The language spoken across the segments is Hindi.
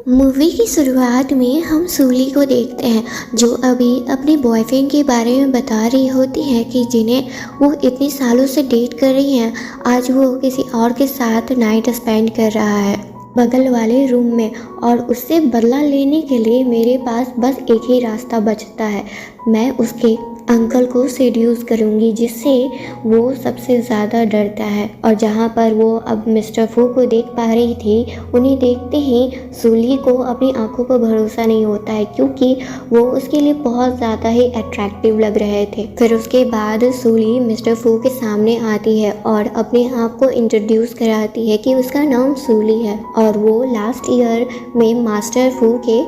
मूवी की शुरुआत में हम सूली को देखते हैं जो अभी अपने बॉयफ्रेंड के बारे में बता रही होती है कि जिन्हें वो इतने सालों से डेट कर रही हैं, आज वो किसी और के साथ नाइट स्पेंड कर रहा है बगल वाले रूम में। और उससे बदला लेने के लिए मेरे पास बस एक ही रास्ता बचता है, मैं उसके अंकल को सेड्यूस करूंगी जिससे वो सबसे ज़्यादा डरता है। और जहाँ पर वो अब मिस्टर फू को देख पा रही थी, उन्हें देखते ही सूली को अपनी आंखों पर भरोसा नहीं होता है क्योंकि वो उसके लिए बहुत ज़्यादा ही अट्रैक्टिव लग रहे थे। फिर उसके बाद सूली मिस्टर फू के सामने आती है और अपने आप को इंट्रोड्यूस कराती है कि उसका नाम सूली है और वो लास्ट ईयर में मास्टर फू के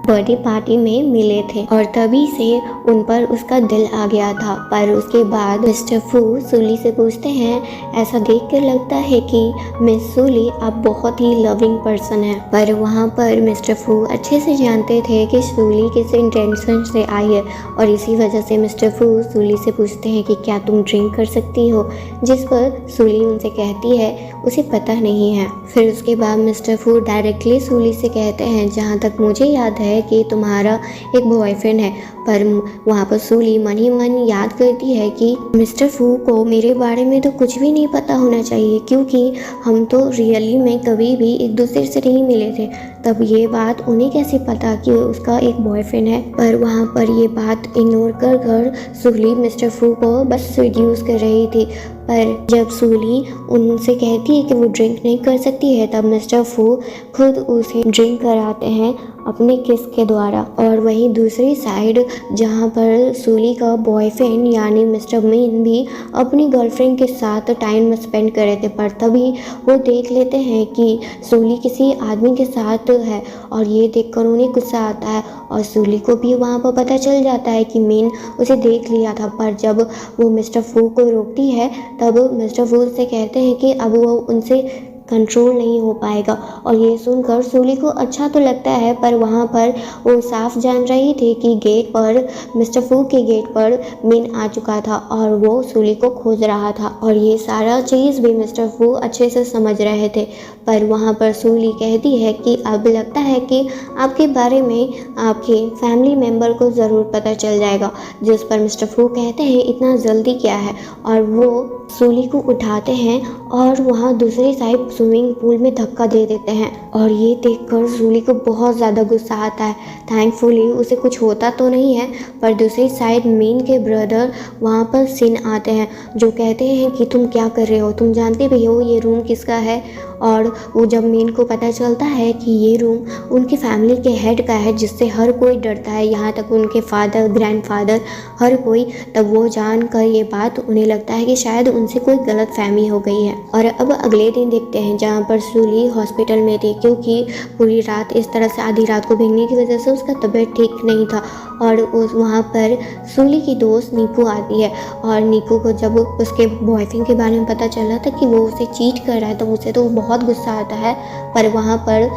बर्थडे पार्टी में मिले थे और तभी से उन पर उसका दिल आ गया था। पर उसके बाद मिस्टर फू सूली से पूछते हैं, ऐसा देखकर लगता है कि मिस सूली आप बहुत ही लविंग पर्सन है। पर वहाँ पर मिस्टर फू अच्छे से जानते थे कि सूली किस इंटेंशन से आई है और इसी वजह से मिस्टर फू सूली से पूछते हैं कि क्या तुम ड्रिंक कर सकती हो, जिस पर सूली उनसे कहती है उसे पता नहीं है। फिर उसके बाद मिस्टर फू डायरेक्टली सूली से कहते हैं, जहाँ तक मुझे याद है कि तुम्हारा एक बॉयफ्रेंड है। पर वहाँ पर सूली मन ही मन याद करती है कि मिस्टर फू को मेरे बारे में तो कुछ भी नहीं पता होना चाहिए क्योंकि हम तो रियली में कभी भी एक दूसरे से नहीं मिले थे। तब ये बात उन्हें कैसे पता कि उसका एक बॉयफ्रेंड है। पर वहाँ पर ये बात इग्नोर कर सूली मिस्टर फू को बस सेड्यूस कर रही थी। पर जब सूली उनसे कहती है कि वो ड्रिंक नहीं कर सकती है, तब मिस्टर फू खुद उसे ड्रिंक कराते हैं अपने किस के द्वारा। और वहीं दूसरी साइड जहाँ पर सूली का बॉयफ्रेंड यानी मिस्टर मीन भी अपनी गर्लफ्रेंड के साथ टाइम स्पेंड कर रहे थे, पर तभी वो देख लेते हैं कि सूली किसी आदमी के साथ है और ये देखकर उन्हें गुस्सा आता है और सूली को भी वहाँ पर पता चल जाता है कि मीन उसे देख लिया था। पर जब वो मिस्टर फू को रोकती है तब मिस्टर फू से कहते हैं कि अब वो उनसे कंट्रोल नहीं हो पाएगा। और ये सुनकर सूली को अच्छा तो लगता है, पर वहाँ पर वो साफ जान रही थी कि गेट पर मिस्टर फू के गेट पर मीन आ चुका था और वो सूली को खोज रहा था और ये सारा चीज़ भी मिस्टर फू अच्छे से समझ रहे थे। पर वहाँ पर सूली कहती है कि अब लगता है कि आपके बारे में आपके फैमिली मेम्बर को ज़रूर पता चल जाएगा, जिस पर मिस्टर फू कहते हैं इतना जल्दी क्या है। और वो सूली को उठाते हैं और वहाँ दूसरी साइड स्विमिंग पूल में धक्का दे देते हैं और ये देखकर सूली को बहुत ज़्यादा गुस्सा आता है। थैंकफुली उसे कुछ होता तो नहीं है, पर दूसरी साइड मीन के ब्रदर वहाँ पर सिन आते हैं जो कहते हैं कि तुम क्या कर रहे हो, तुम जानते भी हो ये रूम किसका है। और वो जब मीन को पता चलता है कि ये रूम उनकी फैमिली के हेड का है जिससे हर कोई डरता है, यहाँ तक उनके फादर ग्रैंडफादर हर कोई, तब वो जानकर ये बात उन्हें लगता है कि शायद उनसे कोई गलत फहमी हो गई है। और अब अगले दिन देखते हैं जहाँ पर सूली हॉस्पिटल में थी क्योंकि पूरी रात इस तरह से आधी रात को भीगने की वजह से उसका तबीयत ठीक नहीं था। और वहाँ पर सूली की दोस्त नीकू आती है और नीकू को जब उसके बॉयफ्रेंड के बारे में पता चला था कि वो उसे चीट कर रहा है तो उसे तो बहुत गुस्सा आता है। पर वहाँ पर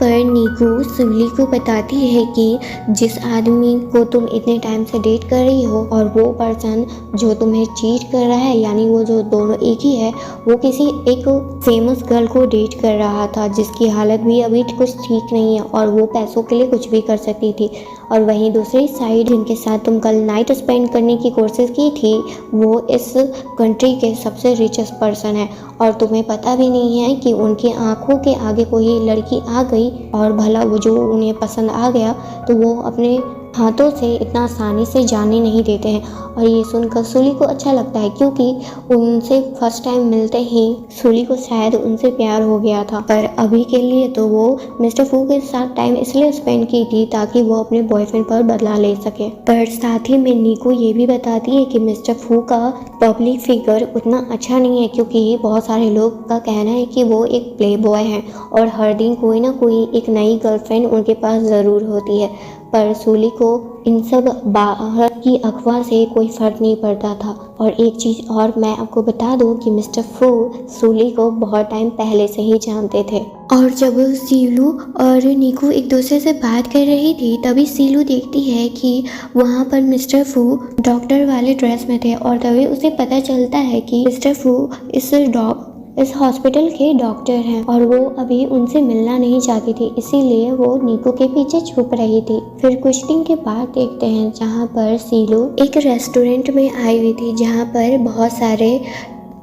नीकू सूली को बताती है कि जिस आदमी को तुम इतने टाइम से डेट कर रही हो और वो पर्सन जो तुम्हें चीट कर रहा है यानी वो जो दोनों एक ही है, वो किसी एक फेमस गर्ल को डेट कर रहा था जिसकी हालत भी अभी कुछ ठीक नहीं है और वो पैसों के लिए कुछ भी कर सकती थी। और वहीं दूसरी साइड जिनके साथ तुम कल नाइट स्पेंड करने की कोशिश की थी वो इस कंट्री के सबसे रिचेस्ट पर्सन है और तुम्हें पता भी नहीं है कि उनकी आंखों के आगे कोई लड़की आ गई और भला वो जो उन्हें पसंद आ गया तो वो अपने हाथों से इतना आसानी से जाने नहीं देते हैं। और ये सुनकर सूली को अच्छा लगता है क्योंकि उनसे फर्स्ट टाइम मिलते ही सूली को शायद उनसे प्यार हो गया था। पर अभी के लिए तो वो मिस्टर फू के साथ टाइम इसलिए स्पेंड की थी ताकि वो अपने बॉयफ्रेंड पर बदला ले सके। पर साथ ही में नीकू ये भी बताती है कि मिस्टर फू का पब्लिक फिगर उतना अच्छा नहीं है क्योंकि बहुत सारे लोग का कहना है कि वो एक प्ले बॉय हैं और हर दिन कोई ना कोई एक नई गर्लफ्रेंड उनके पास ज़रूर होती है। पर सूली को इन सब बाहर की अफवाह से कोई फर्क नहीं पड़ता था। और एक चीज़ और मैं आपको बता दूं कि मिस्टर फू सूली को बहुत टाइम पहले से ही जानते थे। और जब सीलू और नीकू एक दूसरे से बात कर रही थी तभी सीलू देखती है कि वहाँ पर मिस्टर फू डॉक्टर वाले ड्रेस में थे और तभी उसे पता चलता है कि मिस्टर फू इस हॉस्पिटल के डॉक्टर हैं और वो अभी उनसे मिलना नहीं चाहती थी, इसीलिए वो नीकू के पीछे छुप रही थी। फिर कुछ दिन के बाद देखते हैं जहाँ पर सीलू एक रेस्टोरेंट में आई हुई थी, जहाँ पर बहुत सारे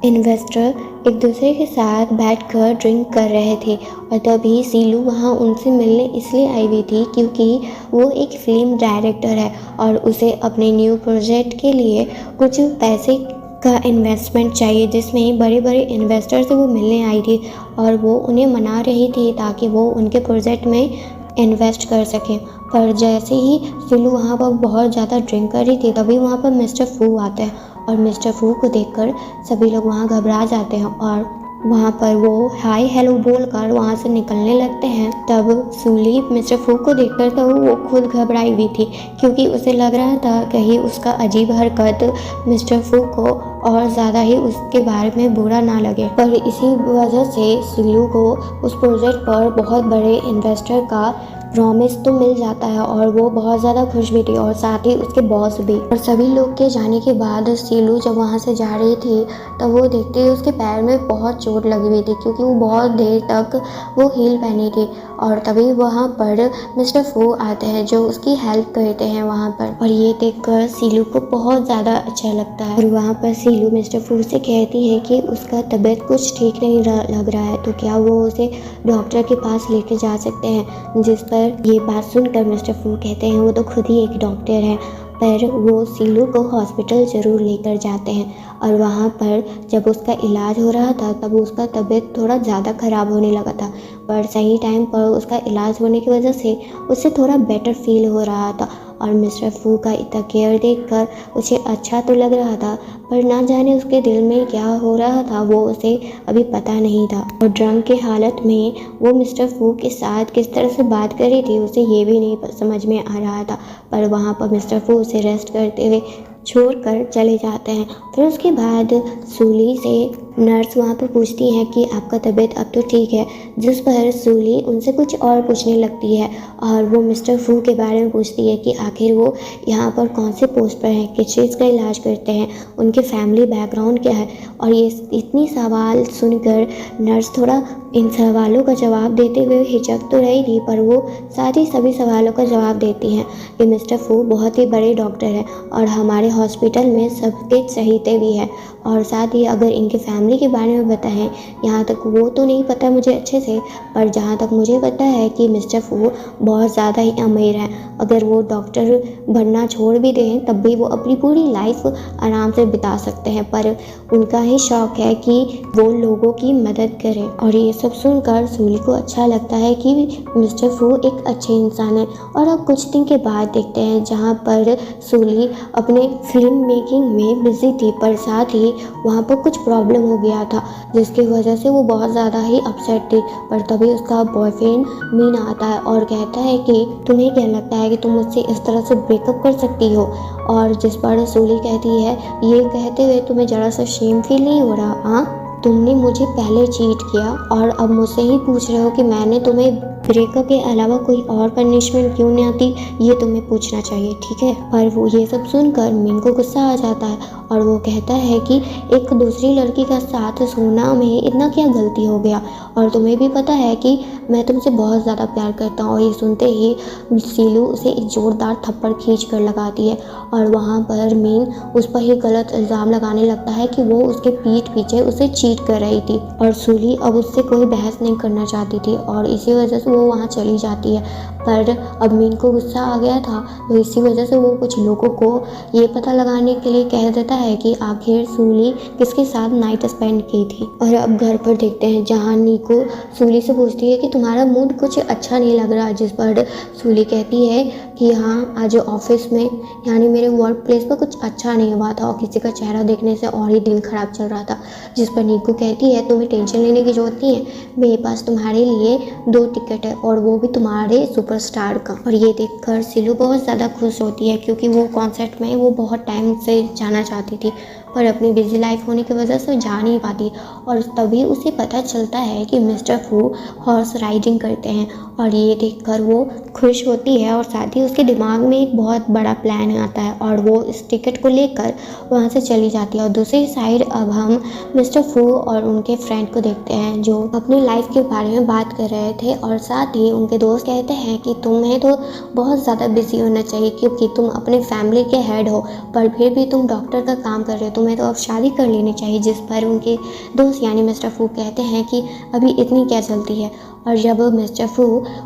इन्वेस्टर एक दूसरे के साथ बैठकर ड्रिंक कर रहे थे। और तभी सीलू वहाँ उनसे मिलने इसलिए आई हुई थी क्योंकि वो एक फिल्म डायरेक्टर है और उसे अपने न्यू प्रोजेक्ट के लिए कुछ पैसे का इन्वेस्टमेंट चाहिए, जिसमें बड़े बड़े इन्वेस्टर से वो मिलने आई थी और वो उन्हें मना रही थी ताकि वो उनके प्रोजेक्ट में इन्वेस्ट कर सकें। पर जैसे ही सिलू वहाँ पर बहुत ज़्यादा ड्रिंक कर रही थी, तभी वहाँ पर मिस्टर फू आता है और मिस्टर फू को देखकर सभी लोग वहाँ घबरा जाते हैं और वहाँ पर वो हाय हेलो बोलकर वहाँ से निकलने लगते हैं। तब सूली मिस्टर फू को देखकर तो वो खुद घबराई हुई थी क्योंकि उसे लग रहा था कहीं उसका अजीब हरकत मिस्टर फू को और ज़्यादा ही उसके बारे में बुरा ना लगे। पर इसी वजह से सीलू को उस प्रोजेक्ट पर बहुत बड़े इन्वेस्टर का प्रॉमिस तो मिल जाता है और वो बहुत ज़्यादा खुश भी थी और साथ ही उसके बॉस भी। और सभी लोग के जाने के बाद सीलू जब वहाँ से जा रही थी तब वो देखते ही उसके पैर में बहुत चोट लगी हुई थी क्योंकि वो बहुत देर तक वो हील पहनी थी। और तभी वहाँ पर मिस्टर फू आते हैं जो उसकी हेल्प करते हैं वहाँ पर, और ये देखकर सीलू को बहुत ज़्यादा अच्छा लगता है। और वहाँ पर सीलू मिस्टर फू से कहती है कि उसका तबीयत कुछ ठीक नहीं लग रहा है, तो क्या वो उसे डॉक्टर के पास लेके जा सकते हैं। जिस पर ये बात सुनकर मिस्टर फू कहते हैं वो तो खुद ही एक डॉक्टर है, पर वो सीलू को हॉस्पिटल ज़रूर लेकर जाते हैं। और वहाँ पर जब उसका इलाज हो रहा था तब उसका तबीयत थोड़ा ज़्यादा ख़राब होने लगा था, पर सही टाइम पर उसका इलाज होने की वजह से उसे थोड़ा बेटर फील हो रहा था। और मिस्टर फू का इतना केयर देखकर उसे अच्छा तो लग रहा था, पर ना जाने उसके दिल में क्या हो रहा था वो उसे अभी पता नहीं था। और ड्रंक के हालत में वो मिस्टर फू के साथ किस तरह से बात कर रही थी उसे ये भी नहीं समझ में आ रहा था। पर वहाँ पर मिस्टर फू उसे रेस्ट करते हुए छोड़कर चले जाते हैं। फिर उसके बाद सूली से नर्स वहाँ पर पूछती है कि आपका तबीयत अब तो ठीक है, जिस पर सूली उनसे कुछ और पूछने लगती है और वो मिस्टर फू के बारे में पूछती है कि आखिर वो यहाँ पर कौन से पोस्ट पर हैं, किस चीज़ का इलाज करते हैं, उनके फैमिली बैकग्राउंड क्या है। और ये इतनी सवाल सुनकर नर्स थोड़ा इन सवालों का जवाब देते हुए हिचक तो रही थी, पर वो साथ ही सभी सवालों का जवाब देती हैं कि मिस्टर फू बहुत ही बड़े डॉक्टर हैं और हमारे हॉस्पिटल में सबके चहीते भी हैं। और साथ ही अगर इनके फैमिली के बारे में बताएं, यहाँ तक वो तो नहीं पता मुझे अच्छे से, पर जहाँ तक मुझे पता है कि मिस्टर फू बहुत ज़्यादा ही अमीर हैं। अगर वो डॉक्टर बनना छोड़ भी दें तब भी वो अपनी पूरी लाइफ आराम से बिता सकते हैं, पर उनका ही शौक़ है कि वो लोगों की मदद करें। और ये सब सुनकर सूली को अच्छा लगता है कि मिस्टर फू एक अच्छे इंसान है। और अब कुछ दिन के बाद देखते हैं जहाँ पर सूली अपने फिल्म मेकिंग में बिजी थी, पर साथ ही वहाँ पर कुछ प्रॉब्लम हो गया था जिसकी वजह से वो बहुत ज़्यादा ही अपसेट थी। पर तभी उसका बॉयफ्रेंड मीन आता है और कहता है कि तुम्हें क्या लगता है कि तुम मुझसे इस तरह से ब्रेकअप कर सकती हो। और जिस पर सूली कहती है ये कहते हुए तुम्हें ज़रा सा शेम फील नहीं हो रहा? हाँ, तुमने मुझे पहले चीट किया और अब मुझसे ही पूछ रहे हो कि मैंने तुम्हें ब्रेकअप के अलावा कोई और पनिशमेंट क्यों नहीं आती, ये तुम्हें पूछना चाहिए, ठीक है। पर वो ये सब सुनकर मीन को गुस्सा आ जाता है और वो कहता है कि एक दूसरी लड़की का साथ सोना में इतना क्या गलती हो गया, और तुम्हें भी पता है कि मैं तुमसे बहुत ज़्यादा प्यार करता हूँ। और ये सुनते ही सीलू उसे एक ज़ोरदार थप्पड़ खींच कर लगाती है और वहाँ पर मीन उस पर ही गलत इल्ज़ाम लगाने लगता है कि वो उसके पीठ पीछे उसे चीट कर रही थी। और सूली अब उससे कोई बहस नहीं करना चाहती थी और इसी वजह से वो वहाँ चली जाती है। पर अब मीन को गुस्सा आ गया था, तो इसी वजह से वो कुछ लोगों को ये पता लगाने के लिए कह देता है कि आखिर सूली किसके साथ नाइट स्पेंड की थी। और अब घर पर देखते हैं जहाँ नीकू सूली से पूछती है कि तुम्हारा मूड कुछ अच्छा नहीं लग रहा, जिस पर सूली कहती है कि हाँ, आज ऑफिस में यानी मेरे वर्क प्लेस पर कुछ अच्छा नहीं हुआ था और किसी का चेहरा देखने से और ही दिन खराब चल रहा था। जिस पर नीकू कहती है तुम्हें टेंशन लेने की जरूरत नहीं है, मेरे पास तुम्हारे लिए 2 टिकट है और वो भी तुम्हारे सुपरस्टार का। और ये देखकर सिलू बहुत ज़्यादा खुश होती है क्योंकि वो कॉन्सर्ट में वो बहुत टाइम से जाना चाहती थी, पर अपनी बिजी लाइफ होने की वजह से जा नहीं पाती। और तभी उसे पता चलता है कि मिस्टर फू हॉर्स राइडिंग करते हैं और ये देखकर वो खुश होती है और साथ ही उसके दिमाग में एक बहुत बड़ा प्लान आता है और वो इस टिकट को लेकर वहाँ से चली जाती है। और दूसरी साइड अब हम मिस्टर फू और उनके फ्रेंड को देखते हैं जो अपनी लाइफ के बारे में बात कर रहे थे और साथ ही उनके दोस्त कहते हैं कि तुम्हें तो बहुत ज़्यादा बिजी होना चाहिए क्योंकि तुम अपने फैमिली के हेड हो, पर फिर भी तुम डॉक्टर का काम कर रहे हो, तुम्हें तो अब शादी कर लेनी चाहिए। जिस पर उनके दोस्त यानी मिस्टर फू कहते हैं कि अभी इतनी क्या जल्दी है। और जब मिस्टर फू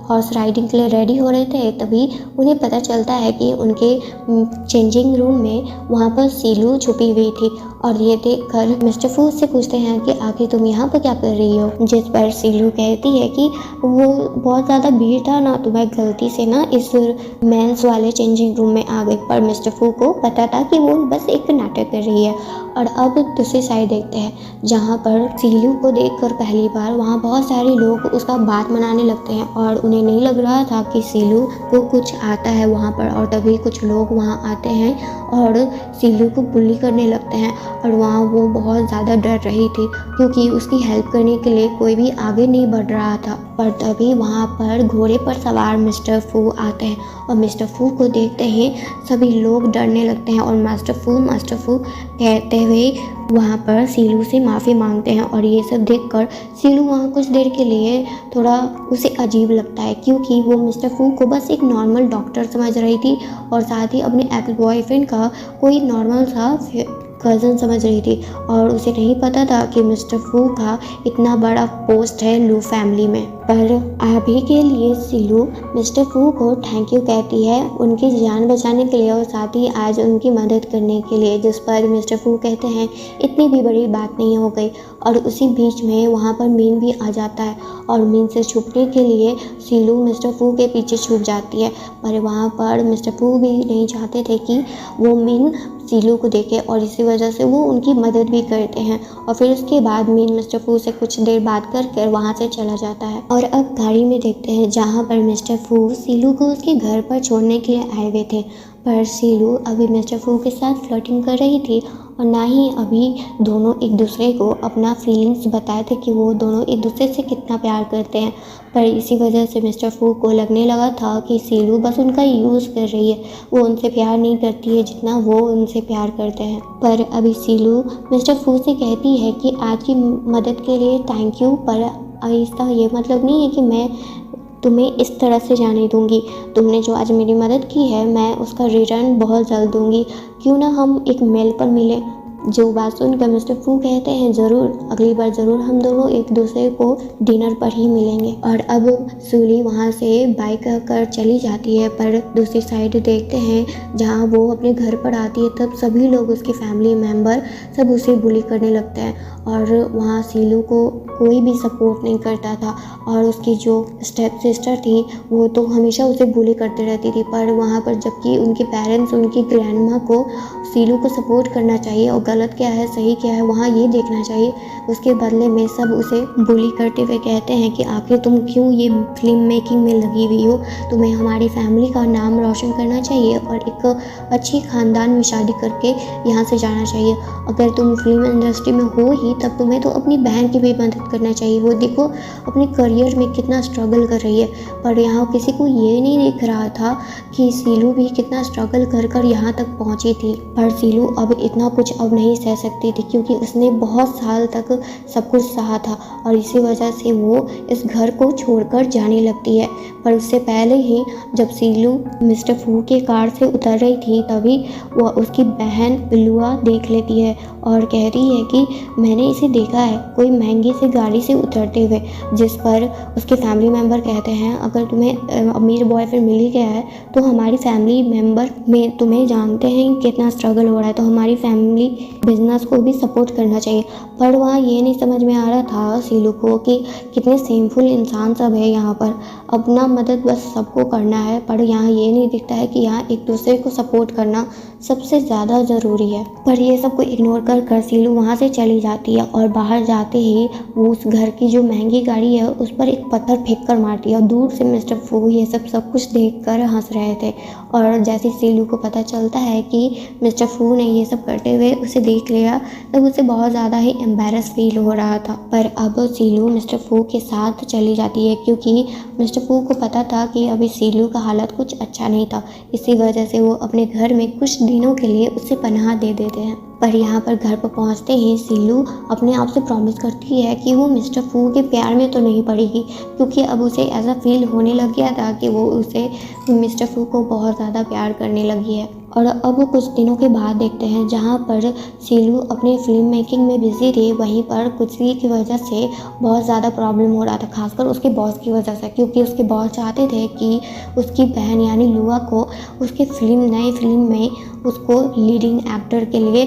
हॉर्स राइडिंग के लिए रेडी हो रहे थे तभी उन्हें पता चलता है कि उनके चेंजिंग रूम में वहाँ पर सीलू छुपी हुई थी। और ये देखकर मिस्टर फू से पूछते हैं कि आखिर तुम यहाँ पर क्या कर रही हो। जिस पर सीलू कहती है कि वो बहुत ज़्यादा भीड़ था ना, तो मैं गलती से ना इस मेंस वाले चेंजिंग रूम में आ गई। पर मिस्टर फू को पता था कि वो बस एक नाटक कर रही है। और अब दूसरी साइड देखते हैं जहाँ पर सीलू को देखकर पहली बार वहाँ बहुत सारे लोग उसका बात मनाने लगते हैं और उन्हें नहीं लग रहा था कि सीलू को कुछ आता है वहाँ पर। और तभी कुछ लोग वहाँ आते हैं और सीलू को बुली करने लगते हैं और वहाँ वो बहुत ज़्यादा डर रही थी क्योंकि उसकी हेल्प करने के लिए कोई भी आगे नहीं बढ़ रहा था। पर तभी वहाँ पर घोड़े पर सवार मिस्टर फू आते हैं और मिस्टर फू को देखते ही सभी लोग डरने लगते हैं और मास्टर फू कहते हुए वहाँ पर सीलू से माफ़ी मांगते हैं। और ये सब देखकर सीलू वहाँ कुछ देर के लिए थोड़ा उसे अजीब लगता है क्योंकि वो मिस्टर फू को बस एक नॉर्मल डॉक्टर समझ रही थी और साथ ही अपने एक्स बॉयफ्रेंड का कोई नॉर्मल सा कज़न समझ रही थी। और उसे नहीं पता था कि मिस्टर फू का इतना बड़ा पोस्ट है लू फैमिली में। पर अभी के लिए सीलू मिस्टर फू को थैंक यू कहती है उनकी जान बचाने के लिए और साथ ही आज उनकी मदद करने के लिए। जिस पर मिस्टर फू कहते हैं इतनी भी बड़ी बात नहीं हो गई। और उसी बीच में वहाँ पर मीन भी आ जाता है और मीन से छुपने के लिए सीलू मिस्टर फू के पीछे छुप जाती है। पर वहाँ पर मिस्टर फू भी नहीं चाहते थे कि वो मीन सीलू को देखे और इसी वजह से वो उनकी मदद भी करते हैं। और फिर उसके बाद मीन मिस्टर फू से कुछ देर बात कर वहाँ से चला जाता है। और अब गाड़ी में देखते हैं जहाँ पर मिस्टर फू सीलू को उसके घर पर छोड़ने के लिए आए हुए थे। पर सीलू अभी मिस्टर फू के साथ फ्लर्टिंग कर रही थी और ना ही अभी दोनों एक दूसरे को अपना फीलिंग्स बताए थे कि वो दोनों एक दूसरे से कितना प्यार करते हैं। पर इसी वजह से मिस्टर फू को लगने लगा था कि सीलू बस उनका यूज़ कर रही है, वो उनसे प्यार नहीं करती है जितना वो उनसे प्यार करते हैं। पर अभी सीलू मिस्टर फू से कहती है कि आज की मदद के लिए थैंक यू, पर इसका ये मतलब नहीं है कि मैं तुम्हें इस तरह से जाने दूंगी। तुमने जो आज मेरी मदद की है मैं उसका रिटर्न बहुत जल्द दूंगी। क्यों ना हम एक मेल पर मिलें। जो बात सुनकर मिस्टर फू कहते हैं ज़रूर, अगली बार ज़रूर हम दोनों एक दूसरे को डिनर पर ही मिलेंगे। और अब सूली वहाँ से बाइक कर चली जाती है। पर दूसरी साइड देखते हैं जहाँ वो अपने घर पर आती है तब सभी लोग उसके फैमिली मेम्बर सब उसे बुली करने लगते हैं और वहाँ सीलू को कोई भी सपोर्ट नहीं करता था। और उसकी जो स्टेप सिस्टर थी वो तो हमेशा उसे बुली करती रहती थी। पर वहाँ पर जबकि उनके पेरेंट्स उनकी ग्रैंडमा को सीलू को सपोर्ट करना चाहिए और गलत क्या है सही क्या है वहाँ ये देखना चाहिए, उसके बदले में सब उसे बुली करते हुए कहते हैं कि आखिर तुम क्यों ये फिल्म मेकिंग में लगी हुई हो, तुम्हें हमारी फैमिली का नाम रोशन करना चाहिए और एक अच्छी ख़ानदान में शादी करके यहाँ से जाना चाहिए। अगर तुम फिल्म इंडस्ट्री में हो ही तब तुम्हें तो अपनी बहन की भी मदद करना चाहिए, वो देखो अपने करियर में कितना स्ट्रगल कर रही है। पर यहाँ किसी को ये नहीं दिख रहा था कि सीलू भी कितना स्ट्रगल कर कर यहाँ तक पहुँची थी। पर सीलू अब इतना कुछ अब नहीं सह सकती थी क्योंकि उसने बहुत साल तक सब कुछ सहा था और इसी वजह से वो इस घर को छोड़कर जाने लगती है। पर उससे पहले ही जब सीलू मिस्टर फू के कार से उतर रही थी तभी वह उसकी बहन पिल्लुआ देख लेती है और कहती है कि मैंने इसे देखा है कोई महंगी सी गाड़ी से उतरते हुए। जिस पर उसके फैमिली मेम्बर कहते हैं अगर तुम्हें अमीर बॉयफ्रेंड मिल ही गया है तो हमारी फैमिली मेम्बर में तुम्हें जानते हैं कितना स्ट्रगल हो रहा है, तो हमारी फैमिली बिजनेस को भी सपोर्ट करना चाहिए। पर वहाँ ये नहीं समझ में आ रहा था सीलू को कि कितने सेमफुल इंसान सब है यहाँ पर, अपना मदद बस सबको करना है। पर यहाँ ये नहीं दिखता है कि यहाँ एक दूसरे को सपोर्ट करना सबसे ज़्यादा ज़रूरी है। पर ये सबको इग्नोर कर सीलू वहाँ से चली जाती है और बाहर जाते ही वो उस घर की जो महंगी गाड़ी है उस पर एक पत्थर फेंक कर मारती है। और दूर से मिस्टर फू ये सब कुछ देख कर हंस रहे थे। और जैसे सीलू को पता चलता है कि मिस्टर फू ने ये सब करते हुए उसे देख लिया, तब उसे बहुत ज़्यादा ही एम्बेरस फील हो रहा था। पर अब सीलू मिस्टर फू के साथ चली जाती है, क्योंकि मिस्टर फू को पता था कि अभी सीलू का हालत कुछ अच्छा नहीं था। इसी वजह से वो अपने घर में कुछ दिनों के लिए उसे पनाह दे देते हैं। पर यहाँ पर घर पर पहुँचते ही सीलू अपने आप से प्रॉमिस करती है कि वो मिस्टर फू के प्यार में तो नहीं पड़ेगी, क्योंकि अब उसे ऐसा फील होने लग गया था कि वो उसे मिस्टर फू को बहुत ज़्यादा प्यार करने लगी है। और अब कुछ दिनों के बाद देखते हैं जहाँ पर सीलू अपने फिल्म मेकिंग में बिजी थी, वहीं पर कुछ की वजह से बहुत ज़्यादा प्रॉब्लम हो रहा था, खासकर उसके बॉस की वजह से, क्योंकि उसके बॉस चाहते थे कि उसकी बहन यानी लुआ को उसके नए फिल्म में उसको लीडिंग एक्टर के लिए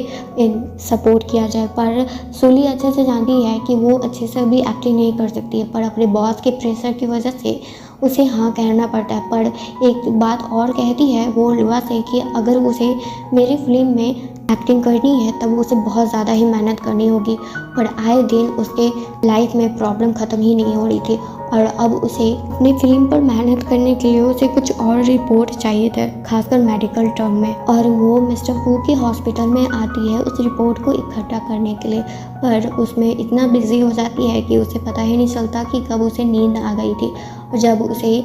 सपोर्ट किया जाए। पर सूली अच्छे से जानती है कि वो अच्छे से अभी एक्टिंग नहीं कर सकती है, पर अपने बॉस के प्रेशर की वजह से उसे हाँ कहना पड़ता है। पर एक बात और कहती है वो लुआ से कि अगर उसे मेरी फिल्म में एक्टिंग करनी है तब उसे बहुत ज़्यादा ही मेहनत करनी होगी। पर आए दिन उसके लाइफ में प्रॉब्लम ख़त्म ही नहीं हो रही थी, और अब उसे अपनी फिल्म पर मेहनत करने के लिए उसे कुछ और रिपोर्ट चाहिए थे, खासकर मेडिकल टर्म में। और वो मिस्टर फू के हॉस्पिटल में आती है उस रिपोर्ट को इकट्ठा करने के लिए, पर उसमें इतना बिजी हो जाती है कि उसे पता ही नहीं चलता कि कब उसे नींद आ गई थी। और जब उसे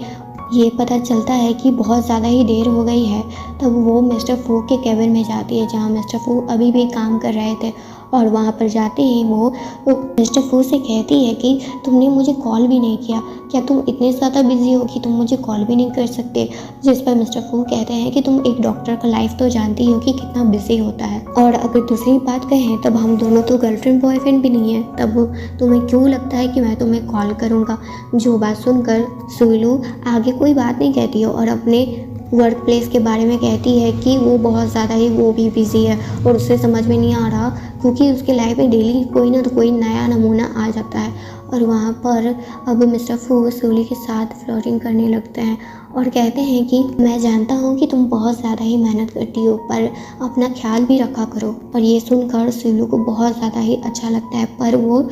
ये पता चलता है कि बहुत ज़्यादा ही देर हो गई है, तब वो मिस्टर फू के केबिन में जाती है जहाँ मिस्टर फू अभी भी काम कर रहे थे। और वहाँ पर जाते ही वो मिस्टर फू से कहती है कि तुमने मुझे कॉल भी नहीं किया, क्या तुम इतने ज़्यादा बिजी हो कि तुम मुझे कॉल भी नहीं कर सकते। जिस पर मिस्टर फू कहते हैं कि तुम एक डॉक्टर का लाइफ तो जानती हो कि कितना बिजी होता है, और अगर दूसरी बात कहें तब हम दोनों तो गर्लफ्रेंड बॉयफ्रेंड भी नहीं है, तब तुम्हें क्यों लगता है कि मैं तुम्हें कॉल करूँगा। जो बात सुनकर सुलू आगे कोई बात नहीं कहती है और अपने वर्क प्लेस के बारे में कहती है कि वो बहुत ज़्यादा ही वो भी बिज़ी है और उसे समझ में नहीं आ रहा, क्योंकि उसके लाइफ में डेली कोई ना तो कोई नया नमूना आ जाता है। और वहाँ पर अब मिस्टर फू सूली के साथ फ्लर्टिंग करने लगते हैं और कहते हैं कि मैं जानता हूँ कि तुम बहुत ज़्यादा ही मेहनत करती हो, पर अपना ख्याल भी रखा करो। पर ये सुनकर सूलू को बहुत ज़्यादा ही अच्छा लगता है, पर वो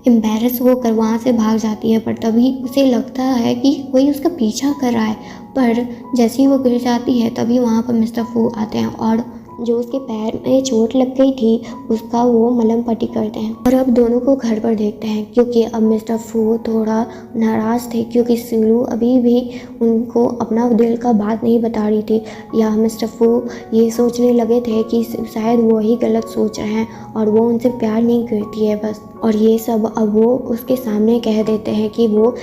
एम्बेरस होकर वहाँ से भाग जाती है। पर तभी उसे लगता है कि कोई उसका पीछा कर रहा है, पर जैसे ही वो गिर जाती है तभी वहाँ पर मिस्टर फू आते हैं और जो उसके पैर में चोट लग गई थी उसका वो मलहम पट्टी करते हैं। और अब दोनों को घर पर देखते हैं, क्योंकि अब मिस्टर फू थोड़ा नाराज़ थे, क्योंकि सीलू अभी भी उनको अपना दिल का बात नहीं बता रही थी, या मिस्टर फू ये सोचने लगे थे कि शायद वो ही गलत सोच रहे हैं और वो उनसे प्यार नहीं करती है बस। और ये सब अब वो उसके सामने कह देते हैं कि वो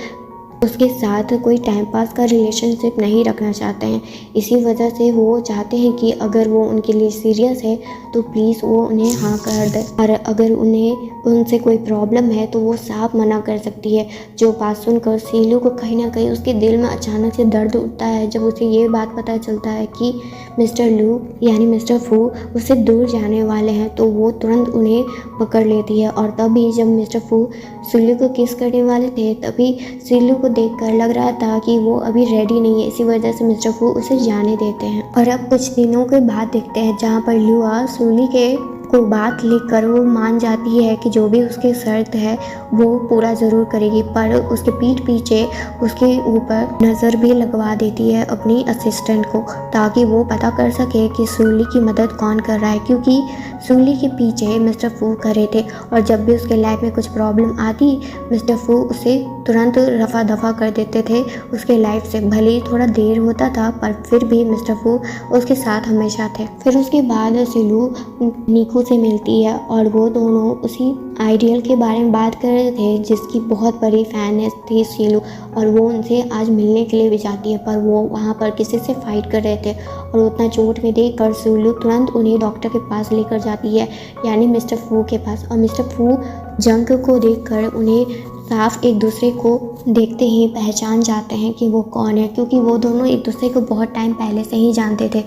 उसके साथ कोई टाइम पास का रिलेशनशिप नहीं रखना चाहते हैं। इसी वजह से वो चाहते हैं कि अगर वो उनके लिए सीरियस है तो प्लीज़ वो उन्हें हाँ कर दे, और अगर उन्हें उनसे कोई प्रॉब्लम है तो वो साफ मना कर सकती है। जो बात सुनकर सीलू को कहीं ना कहीं उसके दिल में अचानक से दर्द उठता है जब उसे ये बात पता चलता है कि मिस्टर लू यानी मिस्टर फू उससे दूर जाने वाले हैं, तो वो तुरंत उन्हें पकड़ लेती है। और तभी जब मिस्टर फू सीलू को किस करने वाले थे तभी सीलू को देखकर लग रहा था कि वो अभी रेडी नहीं है, इसी वजह से मिस्टर फू उसे जाने देते हैं। और अब कुछ दिनों के बाद देखते हैं जहाँ पर लुआ सूली के को बात लिखकर वो मान जाती है कि जो भी उसकी शर्त है वो पूरा ज़रूर करेगी, पर उसके पीठ पीछे उसके ऊपर नज़र भी लगवा देती है अपनी असिस्टेंट को, ताकि वो पता कर सके कि सूली की मदद कौन कर रहा है, क्योंकि सूली के पीछे मिस्टर फू करे थे और जब भी उसके लाइफ में कुछ प्रॉब्लम आती मिस्टर फू उसे तुरंत रफा दफा कर देते थे उसके लाइफ से। भले ही थोड़ा देर होता था पर फिर भी मिस्टर फू उसके साथ हमेशा थे। फिर उसके बाद सीलू नीकू से मिलती है और वो दोनों उसी आइडियल के बारे में बात कर रहे थे जिसकी बहुत बड़ी फैन थी सीलू, और वो उनसे आज मिलने के लिए भी जाती है, पर वो वहाँ पर किसी से फाइट कर रहे थे और उतना चोट में देख कर सीलू तुरंत उन्हें डॉक्टर के पास लेकर जाती है, यानी मिस्टर फू के पास। और मिस्टर फू जंग को देखकर उन्हें साफ एक दूसरे को देखते ही पहचान जाते हैं कि वो कौन है, क्योंकि वो दोनों एक दूसरे को बहुत टाइम पहले से ही जानते थे।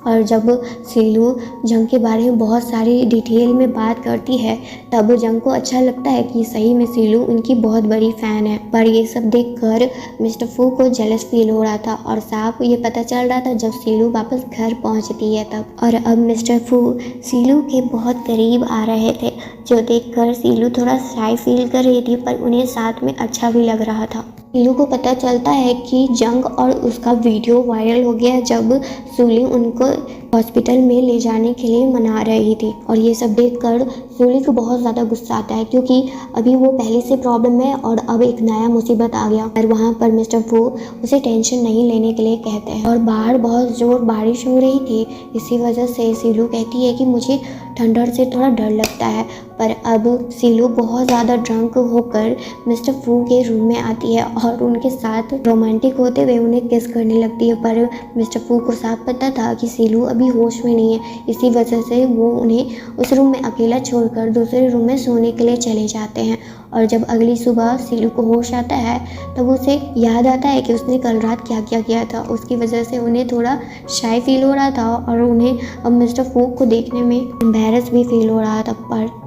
और जब सीलू जंग के बारे में बहुत सारी डिटेल में बात करती है तब जंग को अच्छा लगता है कि सही में सीलू उनकी बहुत बड़ी फ़ैन है। पर ये सब देखकर मिस्टर फू को जेलस फील हो रहा था और साफ ये पता चल रहा था जब सीलू वापस घर पहुंचती है तब। और अब मिस्टर फू सीलू के बहुत करीब आ रहे थे, जो देखकर सीलू थोड़ा शाय फील कर रही थी, पर उन्हें साथ में अच्छा भी लग रहा था। सीलू को पता चलता है कि जंग और उसका वीडियो वायरल हो गया जब सूली उनको हॉस्पिटल में ले जाने के लिए मना रही थी। और ये सब देखकर सूली को बहुत ज़्यादा गुस्सा आता है, क्योंकि अभी वो पहले से प्रॉब्लम है और अब एक नया मुसीबत आ गया। और वहाँ पर मिस्टर फू उसे टेंशन नहीं लेने के लिए कहते हैं। और बाहर बहुत ज़ोर बारिश हो रही थी, इसी वजह से सीलू कहती है कि मुझे ठंडर से थोड़ा डर लगता है। पर अब सीलू बहुत ज़्यादा ड्रंक होकर मिस्टर फू के रूम में आती है और उनके साथ रोमांटिक होते हुए उन्हें किस करने लगती है। पर मिस्टर फू को साफ पता था कि सीलू अभी होश में नहीं है, इसी वजह से वो उन्हें उस रूम में अकेला छोड़कर दूसरे रूम में सोने के लिए चले जाते हैं। और जब अगली सुबह सीलू को होश आता है तब उसे याद आता है कि उसने कल रात क्या क्या किया था। उसकी वजह से उन्हें थोड़ा शाय फील हो रहा था और उन्हें अब मिस्टर फूक को देखने में एम्बैरस भी फील हो रहा था।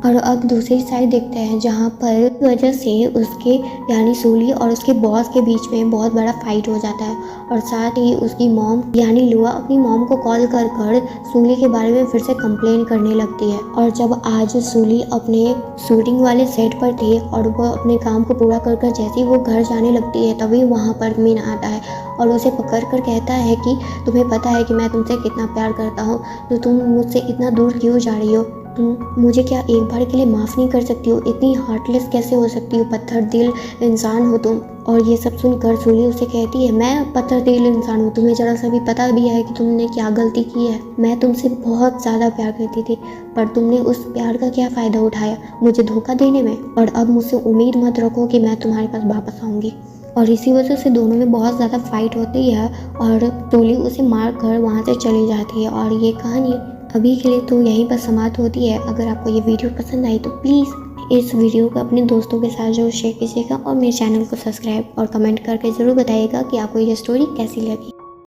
और अब दूसरी साइड देखते हैं जहाँ पर वजह से उसके यानी सूली और उसके बॉस के बीच में बहुत बड़ा फाइट हो जाता है। और साथ ही उसकी मॉम यानी लुआ अपनी मॉम को कॉल कर सूली के बारे में फिर से कंप्लेन करने लगती है। और जब आज सूली अपने शूटिंग वाले सेट पर थी और वो अपने काम को पूरा कर जैसे ही वो घर जाने लगती है तभी वहाँ पर मीन आता है और उसे पकड़ कर कहता है कि तुम्हें पता है कि मैं तुमसे कितना प्यार करता हूँ, तो तुम मुझसे इतना दूर क्यों जा रही हो? तुम मुझे क्या एक बार के लिए माफ़ नहीं कर सकती हो? इतनी हार्टलेस कैसे हो सकती हो? पत्थर दिल इंसान हो तुम। और ये सब सुनकर सूली उसे कहती है मैं पत्थर दिल इंसान हूँ, तुम्हें जरा सा भी पता भी है कि तुमने क्या गलती की है? मैं तुमसे बहुत ज़्यादा प्यार करती थी, पर तुमने उस प्यार का क्या फ़ायदा उठाया मुझे धोखा देने में? और अब मुझसे उम्मीद मत रखो कि मैं तुम्हारे पास वापस आऊँगी। और इसी वजह से दोनों में बहुत ज़्यादा फाइट होती है और सूली उसे मार कर वहाँ से चली जाती है। और ये कहानी अभी के लिए तो यहीं पर समाप्त होती है। अगर आपको ये वीडियो पसंद आई तो प्लीज़ इस वीडियो को अपने दोस्तों के साथ जरूर शेयर कीजिएगा और मेरे चैनल को सब्सक्राइब और कमेंट करके ज़रूर बताइएगा कि आपको ये स्टोरी कैसी लगी।